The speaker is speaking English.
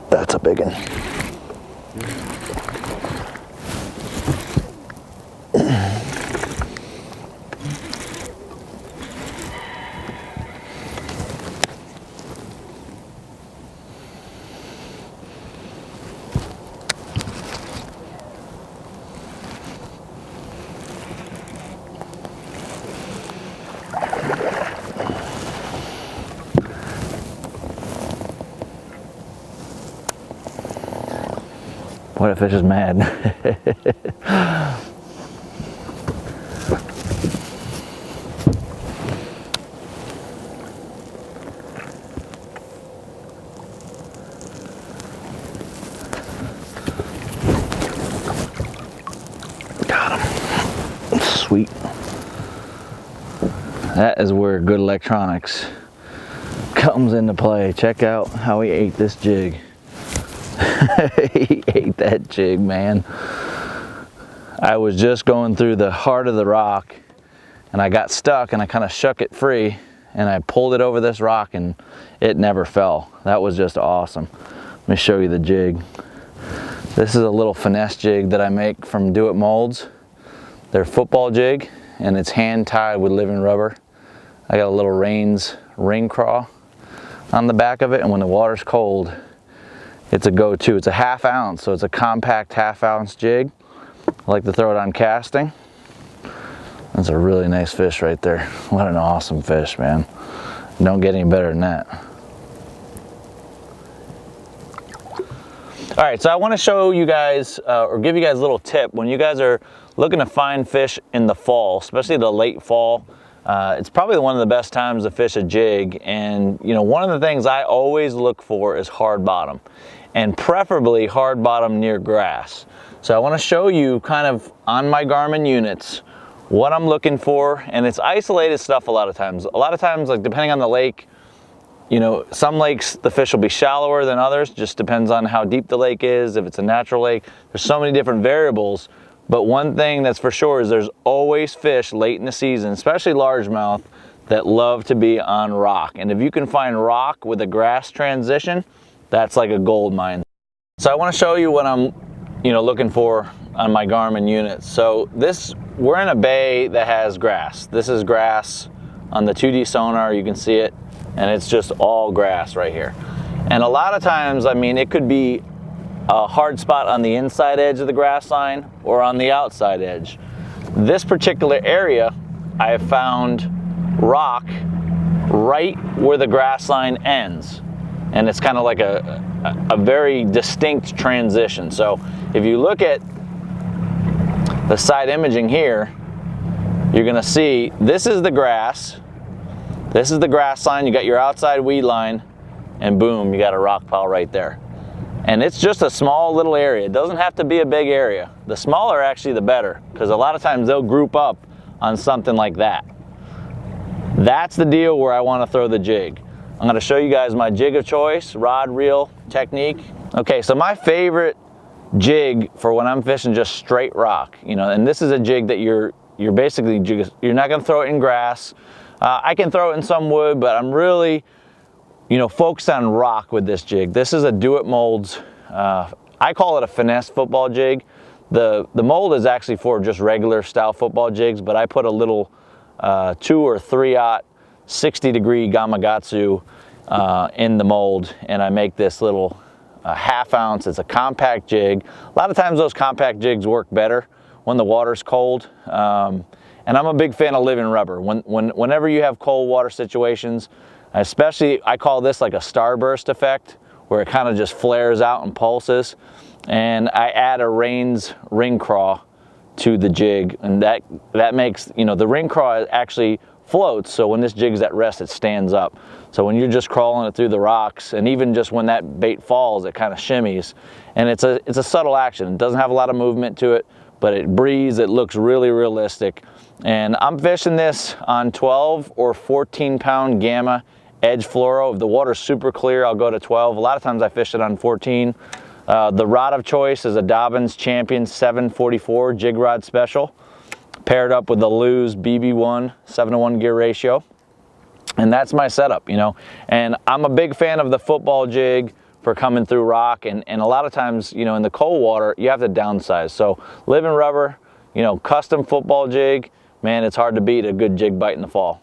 That's a big one. What if fish is mad? Got him. Sweet. That is where good electronics comes into play. Check out how he ate this jig. He ate that jig, man. I was just going through the heart of the rock and I got stuck and I kind of shook it free and I pulled it over this rock and it never fell. That was just awesome. Let me show you the jig. This is a little finesse jig that I make from Do It Molds. They're football jig and it's hand tied with living rubber. I got a little Rains ring craw on the back of it, and when the water's cold, it's a go-to. It's a 1/2 ounce, so it's a compact 1/2 ounce jig. I like to throw it on casting. That's a really nice fish right there. What an awesome fish, man. Don't get any better than that. All right, so I want to show you guys, or give you guys a little tip. When you guys are looking to find fish in the fall, especially the late fall, it's probably one of the best times to fish a jig. And you know, one of the things I always look for is hard bottom, and preferably hard bottom near grass. So I want to show you kind of on my Garmin units what I'm looking for, and it's isolated stuff a lot of times. A lot of times, like depending on the lake, you know, some lakes the fish will be shallower than others, just depends on how deep the lake is, if it's a natural lake. There's so many different variables, but one thing that's for sure is there's always fish late in the season, especially largemouth, that love to be on rock. And if you can find rock with a grass transition, that's like a gold mine. So I want to show you what I'm, you know, looking for on my Garmin units. So we're in a bay that has grass. This is grass on the 2D sonar, you can see it, and it's just all grass right here. And a lot of times, I mean, it could be a hard spot on the inside edge of the grass line or on the outside edge. This particular area, I have found rock right where the grass line ends. And it's kind of like a very distinct transition. So if you look at the side imaging here, you're gonna see this is the grass. This is the grass line, you got your outside weed line, and boom, you got a rock pile right there. And it's just a small little area. It doesn't have to be a big area. The smaller actually the better, because a lot of times they'll group up on something like that. That's the deal where I want to throw the jig. I'm going to show you guys my jig of choice, rod, reel, technique. Okay, so my favorite jig for when I'm fishing just straight rock, you know, and this is a jig that you're basically, you're not going to throw it in grass. I can throw it in some wood, but I'm really, you know, focused on rock with this jig. This is a Do It Molds. I call it a finesse football jig. The mold is actually for just regular style football jigs, but I put a little 2 or 3/0 60-degree Gamakatsu in the mold, and I make this little 1/2 ounce. It's a compact jig. A lot of times those compact jigs work better when the water's cold. And I'm a big fan of living rubber. Whenever you have cold water situations, especially, I call this like a starburst effect, where it kind of just flares out and pulses. And I add a Rains ring craw to the jig, and that makes, you know, the ring craw actually floats, so when this jig is at rest, it stands up. So when you're just crawling it through the rocks, and even just when that bait falls, it kind of shimmies. And it's a subtle action. It doesn't have a lot of movement to it, but it breathes, it looks really realistic. And I'm fishing this on 12 or 14 pound Gamma edge fluoro. If the water's super clear, I'll go to 12. A lot of times I fish it on 14. The rod of choice is a Dobyns Champion 744 jig rod special, paired up with the Lew's BB1 7-to-1 gear ratio. And that's my setup, you know. And I'm a big fan of the football jig for coming through rock, and a lot of times, you know, in the cold water, you have to downsize. So Living Rubber, you know, custom football jig, man, it's hard to beat a good jig bite in the fall.